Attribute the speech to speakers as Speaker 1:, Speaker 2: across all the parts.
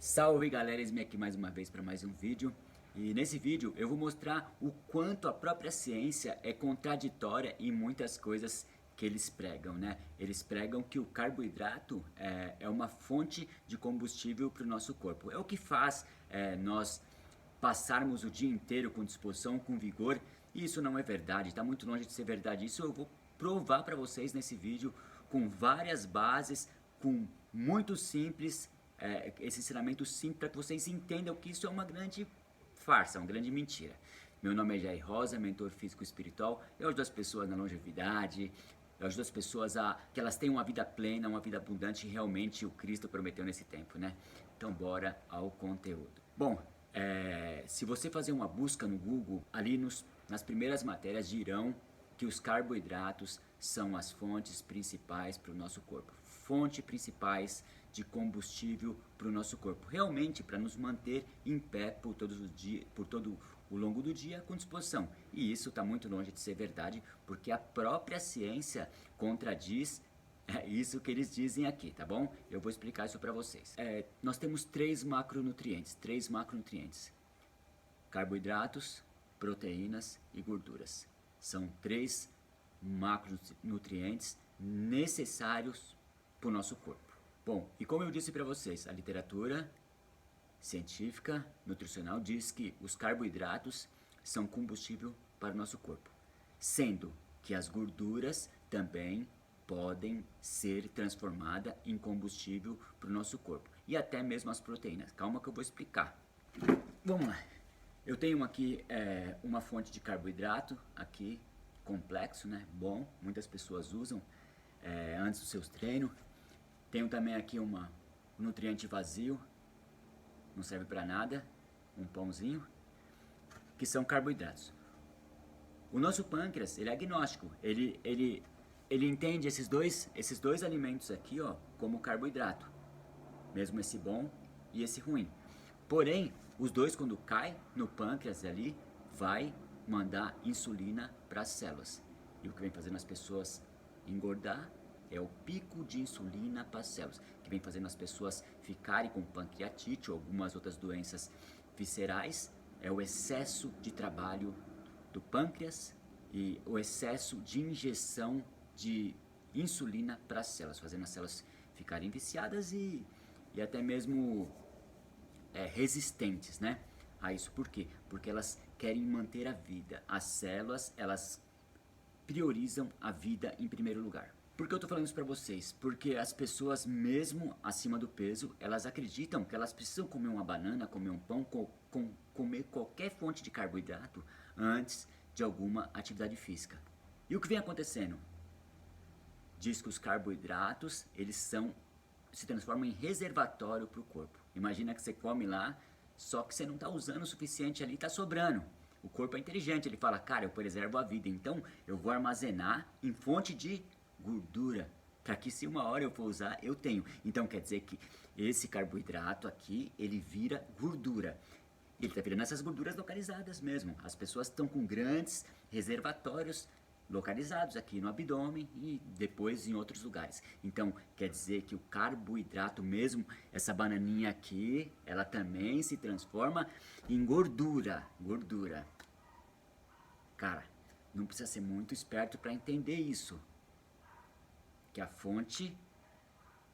Speaker 1: Salve galera, Esme aqui mais uma vez para mais um vídeo. E nesse vídeo eu vou mostrar o quanto a própria ciência é contraditória em muitas coisas que eles pregam, né? Eles pregam que o carboidrato é uma fonte de combustível para o nosso corpo. É o que faz nós passarmos o dia inteiro com disposição, com vigor. E isso não é verdade, está muito longe de ser verdade. Isso eu vou provar para vocês nesse vídeo com várias bases, com muito simples, esse ensinamento simples para que vocês entendam que isso é uma grande farsa, uma grande mentira. Meu nome é Jair Rosa, mentor físico espiritual. Eu ajudo as pessoas na longevidade, eu ajudo as pessoas a que elas tenham uma vida plena, uma vida abundante, realmente o Cristo prometeu nesse tempo, né? Então bora ao conteúdo. Bom, se você fazer uma busca no Google, ali nas primeiras matérias dirão que os carboidratos são as fontes principais para o nosso corpo. Fontes principais de combustível para o nosso corpo. Realmente para nos manter em pé por todo o longo do dia com disposição. E isso está muito longe de ser verdade, porque a própria ciência contradiz isso que eles dizem aqui, tá bom? Eu vou explicar isso para vocês. Nós temos três macronutrientes. Carboidratos, proteínas e gorduras. São três macronutrientes necessários para o nosso corpo. Bom, e como eu disse para vocês, a literatura científica, nutricional diz que os carboidratos são combustível para o nosso corpo, sendo que as gorduras também podem ser transformadas em combustível para o nosso corpo, e até mesmo as proteínas. Calma que eu vou explicar. Vamos lá. Eu tenho aqui uma fonte de carboidrato, aqui, complexo, né? Bom, muitas pessoas usam antes dos seus treinos. Tenho também aqui um nutriente vazio, não serve para nada, um pãozinho, que são carboidratos. O nosso pâncreas, ele é agnóstico, ele entende esses dois alimentos aqui, ó, como carboidrato, mesmo esse bom e esse ruim. Porém, os dois quando cai no pâncreas ali, vai mandar insulina para as células. E o que vem fazendo as pessoas engordar é o pico de insulina para as células, que vem fazendo as pessoas ficarem com pancreatite ou algumas outras doenças viscerais, é o excesso de trabalho do pâncreas e o excesso de injeção de insulina para as células, fazendo as células ficarem viciadas e até mesmo resistentes, né, a isso. Por quê? Porque elas querem manter a vida. As células, elas priorizam a vida em primeiro lugar. Por que eu tô falando isso pra vocês? Porque as pessoas, mesmo acima do peso, elas acreditam que elas precisam comer uma banana, comer um pão, comer qualquer fonte de carboidrato antes de alguma atividade física. E o que vem acontecendo? Diz que os carboidratos, eles se transformam em reservatório para o corpo. Imagina que você come lá, só que você não está usando o suficiente ali, está sobrando. O corpo é inteligente, ele fala, cara, eu preservo a vida, então eu vou armazenar em fonte de gordura, para que se uma hora eu for usar, eu tenho. Então quer dizer que esse carboidrato aqui, ele vira gordura. Ele está virando essas gorduras localizadas mesmo. As pessoas estão com grandes reservatórios localizados aqui no abdômen e depois em outros lugares. Então, quer dizer que o carboidrato mesmo, essa bananinha aqui, ela também se transforma em gordura. Gordura. Cara, não precisa ser muito esperto para entender isso. Que a fonte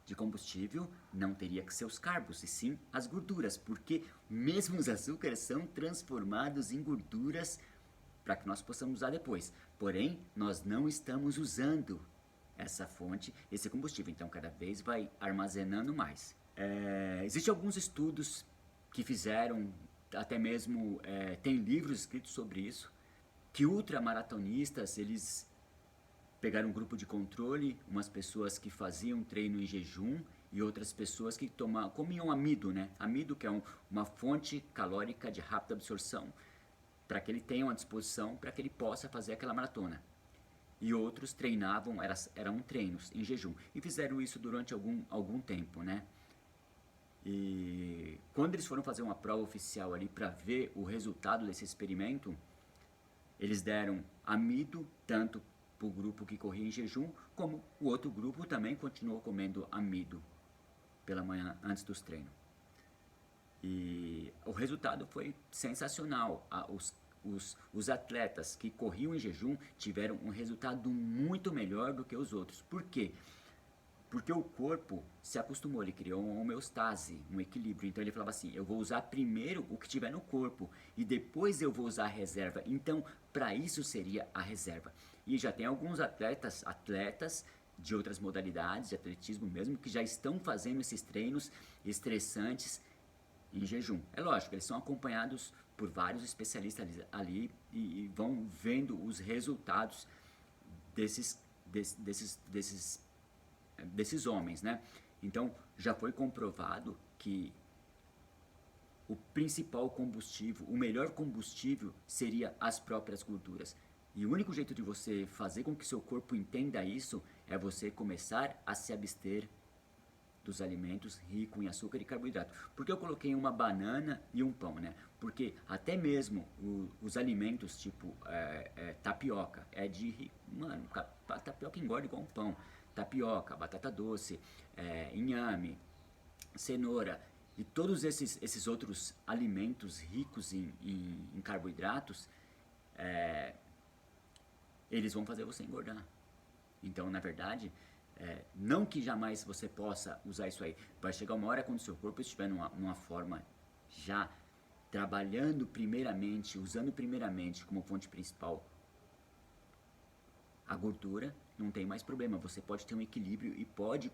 Speaker 1: de combustível não teria que ser os carbos, e sim as gorduras, porque mesmo os açúcares são transformados em gorduras para que nós possamos usar depois. Porém, nós não estamos usando essa fonte, esse combustível, então cada vez vai armazenando mais. Existem alguns estudos que fizeram, até mesmo tem livros escritos sobre isso, que ultramaratonistas, eles pegaram um grupo de controle, umas pessoas que faziam treino em jejum e outras pessoas que comiam amido, né? Amido que é uma fonte calórica de rápida absorção, para que ele tenha uma disposição, para que ele possa fazer aquela maratona. E outros treinavam, eram treinos em jejum. E fizeram isso durante algum tempo, né? E quando eles foram fazer uma prova oficial ali para ver o resultado desse experimento, eles deram amido tanto para o grupo que corria em jejum, como o outro grupo também continuou comendo amido pela manhã antes dos treinos. resultado foi sensacional. Os atletas que corriam em jejum tiveram um resultado muito melhor do que os outros. Por quê? Porque o corpo se acostumou, ele criou uma homeostase, um equilíbrio. Então ele falava assim, eu vou usar primeiro o que tiver no corpo e depois eu vou usar a reserva. Então, para isso seria a reserva. E já tem alguns atletas de outras modalidades, de atletismo mesmo, que já estão fazendo esses treinos estressantes em jejum. É lógico, eles são acompanhados por vários especialistas ali e vão vendo os resultados desses homens, né? Então, já foi comprovado que o principal combustível, o melhor combustível seria as próprias gorduras. E o único jeito de você fazer com que seu corpo entenda isso é você começar a se abster dos alimentos ricos em açúcar e carboidrato. Porque eu coloquei uma banana e um pão, né? Porque até mesmo os alimentos tipo tapioca mano, tapioca engorda igual um pão. Tapioca, batata doce, inhame, cenoura e todos esses outros alimentos ricos em carboidratos, eles vão fazer você engordar. Então, na verdade, não que jamais você possa usar isso aí. Vai chegar uma hora quando o seu corpo estiver numa forma já trabalhando primeiramente, usando primeiramente como fonte principal a gordura, não tem mais problema. Você pode ter um equilíbrio e pode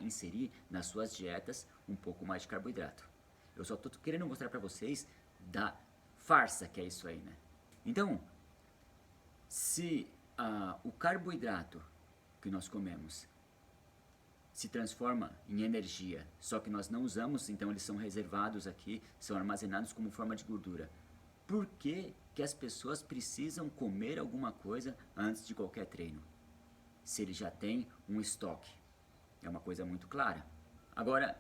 Speaker 1: inserir nas suas dietas um pouco mais de carboidrato. Eu só estou querendo mostrar para vocês da farsa que é isso aí, né? Então, se o carboidrato que nós comemos se transforma em energia, só que nós não usamos, então eles são reservados aqui, são armazenados como forma de gordura. Por que as pessoas precisam comer alguma coisa antes de qualquer treino? Se ele já tem um estoque. É uma coisa muito clara. Agora,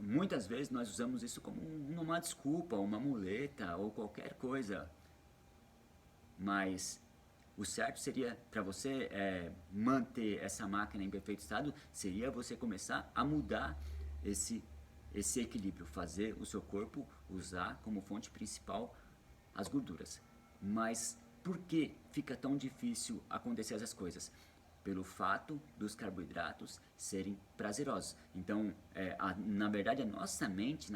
Speaker 1: muitas vezes nós usamos isso como uma desculpa, uma muleta ou qualquer coisa. Mas o certo seria, para você manter essa máquina em perfeito estado, seria você começar a mudar esse equilíbrio, fazer o seu corpo usar como fonte principal as gorduras. Mas por que fica tão difícil acontecer essas coisas? Pelo fato dos carboidratos serem prazerosos. Então, na verdade, a nossa mente,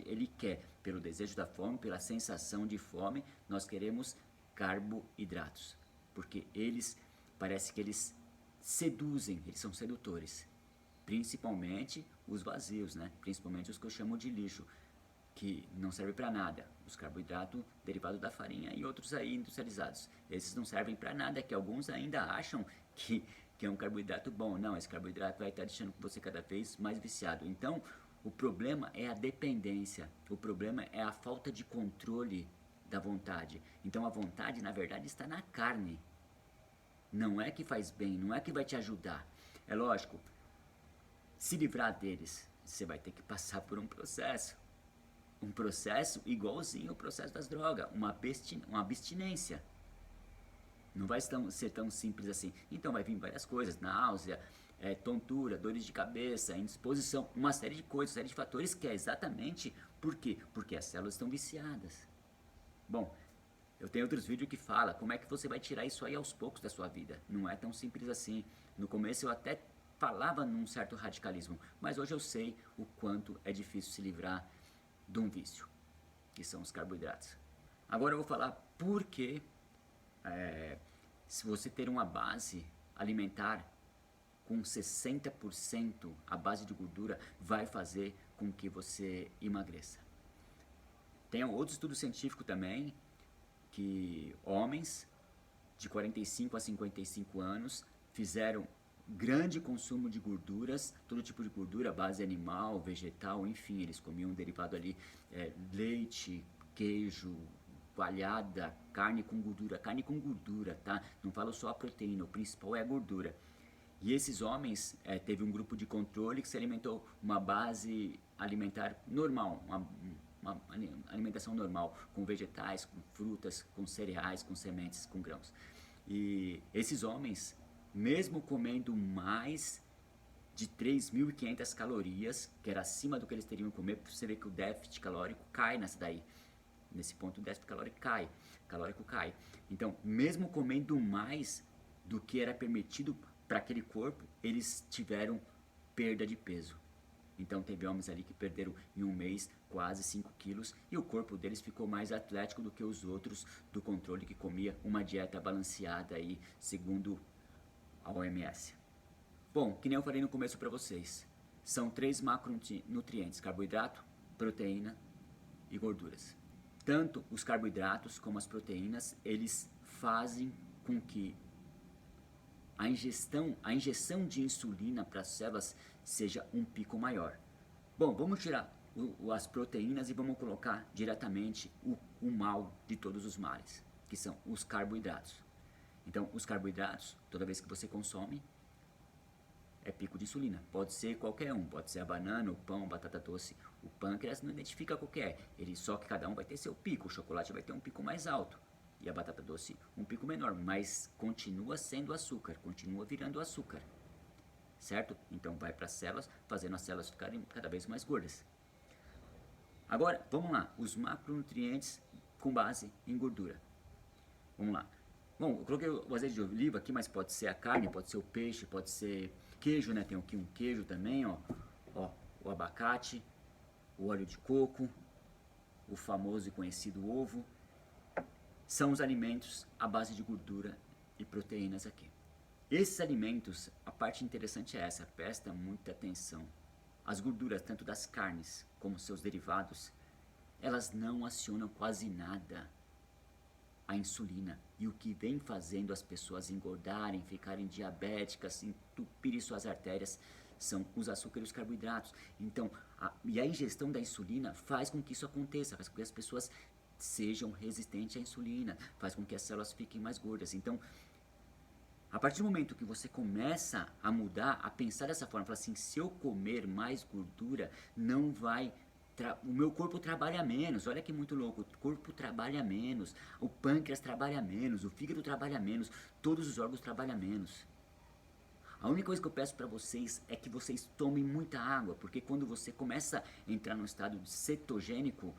Speaker 1: ele quer, pelo desejo da fome, pela sensação de fome, nós queremos carboidratos. Porque parece que eles seduzem, eles são sedutores. Principalmente os vazios, né? Principalmente os que eu chamo de lixo, que não servem para nada. Os carboidratos derivados da farinha e outros aí industrializados. Esses não servem para nada, que alguns ainda acham que é um carboidrato bom. Não, esse carboidrato vai estar deixando você cada vez mais viciado. Então, o problema é a dependência. O problema é a falta de controle da vontade. Então, a vontade, na verdade, está na carne. Não é que faz bem, não é que vai te ajudar. É lógico, se livrar deles, você vai ter que passar por um processo. Um processo igualzinho ao processo das drogas, uma abstinência. Não vai ser tão simples assim. Então vai vir várias coisas, náusea, tontura, dores de cabeça, indisposição, uma série de coisas, uma série de fatores que é exatamente por quê? Porque as células estão viciadas. Bom, eu tenho outros vídeos que falam como é que você vai tirar isso aí aos poucos da sua vida. Não é tão simples assim. No começo eu até falava num certo radicalismo, mas hoje eu sei o quanto é difícil se livrar de um vício, que são os carboidratos. Agora eu vou falar por que se você ter uma base alimentar com 60% a base de gordura vai fazer com que você emagreça. Tem outro estudo científico também que homens de 45 a 55 anos fizeram grande consumo de gorduras, todo tipo de gordura, base animal, vegetal, enfim, eles comiam um derivado ali, leite, queijo, coalhada, carne com gordura, tá? Não falo só a proteína, o principal é a gordura. E esses homens, teve um grupo de controle que se alimentou uma base alimentar normal, uma alimentação normal, com vegetais, com frutas, com cereais, com sementes, com grãos. E esses homens, mesmo comendo mais de 3.500 calorias, que era acima do que eles teriam que comer. Você vê que o déficit calórico cai nessa daí. Nesse ponto o déficit calórico cai. Então, mesmo comendo mais do que era permitido para aquele corpo, eles tiveram perda de peso. Então teve homens ali que perderam em um mês quase 5 quilos e o corpo deles ficou mais atlético do que os outros do controle que comia uma dieta balanceada aí, segundo a OMS. Bom, que nem eu falei no começo para vocês, são 3 macronutrientes: carboidrato, proteína e gorduras. Tanto os carboidratos como as proteínas, eles fazem com que a injeção de insulina para as células seja um pico maior. Bom, vamos tirar as proteínas e vamos colocar diretamente o mal de todos os males, que são os carboidratos. Então, os carboidratos, toda vez que você consome, é pico de insulina. Pode ser qualquer um, pode ser a banana, o pão, a batata doce. O pâncreas não identifica qualquer, só que cada um vai ter seu pico. O chocolate vai ter um pico mais alto e a batata doce um pico menor, mas continua sendo açúcar, continua virando açúcar, certo? Então vai para as células, fazendo as células ficarem cada vez mais gordas. Agora, vamos lá, os macronutrientes com base em gordura. Vamos lá. Bom, eu coloquei o azeite de oliva aqui, mas pode ser a carne, pode ser o peixe, pode ser queijo, né? Tem aqui um queijo também, ó, o abacate, o óleo de coco, o famoso e conhecido ovo. São os alimentos à base de gordura e proteínas aqui. Esses alimentos, a parte interessante é essa, presta muita atenção. As gorduras, tanto das carnes como seus derivados, elas não acionam quase nada a insulina. E o que vem fazendo as pessoas engordarem, ficarem diabéticas, entupirem suas artérias, são os açúcares e os carboidratos. Então, a ingestão da insulina faz com que isso aconteça, faz com que as pessoas sejam resistentes à insulina, faz com que as células fiquem mais gordas. Então, a partir do momento que você começa a mudar, a pensar dessa forma, falar assim, se eu comer mais gordura, não vai... o meu corpo trabalha menos, olha que muito louco, o corpo trabalha menos, o pâncreas trabalha menos, o fígado trabalha menos, todos os órgãos trabalham menos. A única coisa que eu peço para vocês é que vocês tomem muita água, porque quando você começa a entrar num estado cetogênico,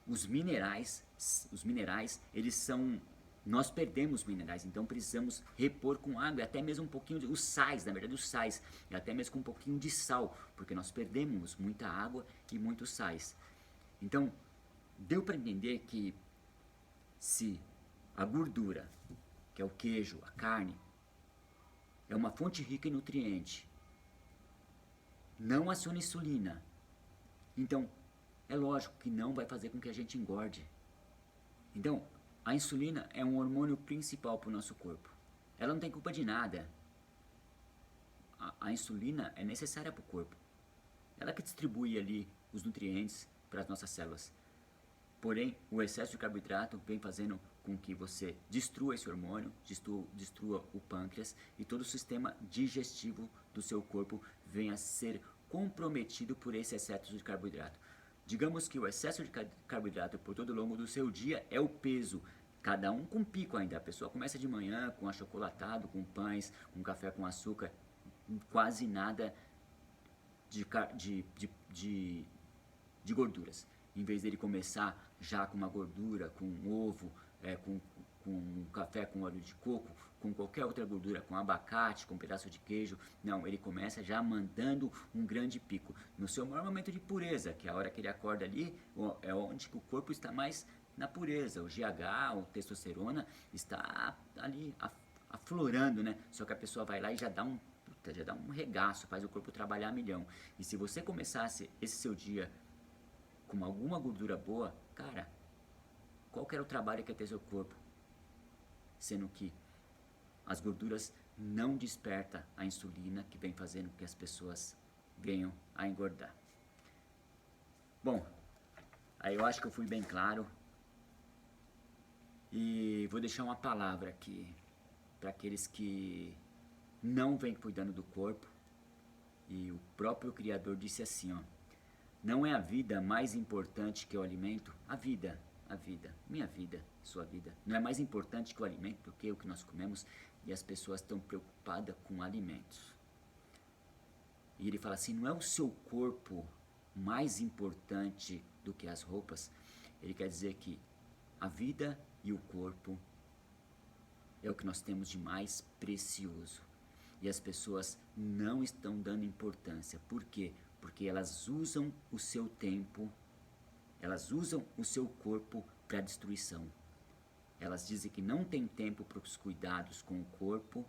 Speaker 1: os minerais, eles são... Nós perdemos minerais, então precisamos repor com água, e até mesmo um pouquinho os sais, na verdade os sais, e até mesmo com um pouquinho de sal, porque nós perdemos muita água e muitos sais. Então, deu para entender que se a gordura, que é o queijo, a carne, é uma fonte rica em nutriente, não aciona insulina, então é lógico que não vai fazer com que a gente engorde. Então, a insulina é um hormônio principal para o nosso corpo. Ela não tem culpa de nada. A insulina é necessária para o corpo. Ela que distribui ali os nutrientes para as nossas células. Porém, o excesso de carboidrato vem fazendo com que você destrua esse hormônio, destrua o pâncreas e todo o sistema digestivo do seu corpo venha a ser comprometido por esse excesso de carboidrato. Digamos que o excesso de carboidrato por todo o longo do seu dia é o peso. Cada um com pico ainda. A pessoa começa de manhã com achocolatado, com pães, com café com açúcar, quase nada de gorduras. Em vez dele começar já com uma gordura, com ovo, com um café com óleo de coco, com qualquer outra gordura, com abacate, com um pedaço de queijo. Não, ele começa já mandando um grande pico. No seu maior momento de pureza, que é a hora que ele acorda ali, é onde o corpo está mais na pureza. O GH, o testosterona, está ali aflorando, né? Só que a pessoa vai lá e já dá um regaço, faz o corpo trabalhar a milhão. E se você começasse esse seu dia com alguma gordura boa, cara, qual que era o trabalho que ia ter seu corpo? Sendo que as gorduras não despertam a insulina que vem fazendo com que as pessoas venham a engordar. Bom, aí eu acho que eu fui bem claro. E vou deixar uma palavra aqui para aqueles que não vêm cuidando do corpo. E o próprio Criador disse assim, ó: não é a vida mais importante que o alimento? A vida, minha vida, sua vida. Não é mais importante que o alimento do que o que nós comemos, e as pessoas estão preocupadas com alimentos. e ele fala assim, não é o seu corpo mais importante do que as roupas, ele quer dizer que a vida e o corpo é o que nós temos de mais precioso. E as pessoas não estão dando importância. Por quê? Porque elas usam o seu tempo, elas usam o seu corpo para destruição. Elas dizem que não tem tempo para os cuidados com o corpo.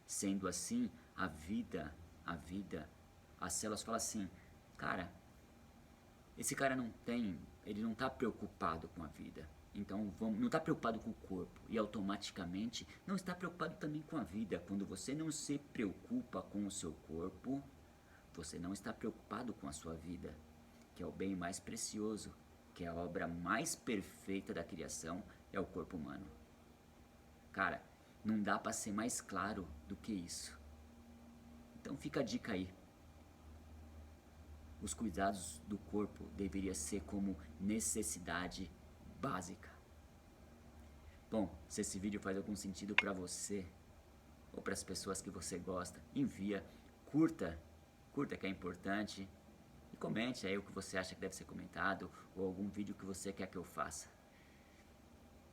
Speaker 1: Sendo assim, a vida, as células falam assim, cara, esse cara ele não está preocupado com a vida. Então, não está preocupado com o corpo e automaticamente não está preocupado também com a vida. Quando você não se preocupa com o seu corpo, você não está preocupado com a sua vida, que é o bem mais precioso, que é a obra mais perfeita da criação, é o corpo humano. Cara, não dá para ser mais claro do que isso. Então fica a dica aí. Os cuidados do corpo deveriam ser como necessidade básica. Bom, se esse vídeo faz algum sentido para você ou para as pessoas que você gosta, envia, curta que é importante e comente aí o que você acha que deve ser comentado ou algum vídeo que você quer que eu faça.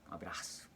Speaker 1: Um abraço.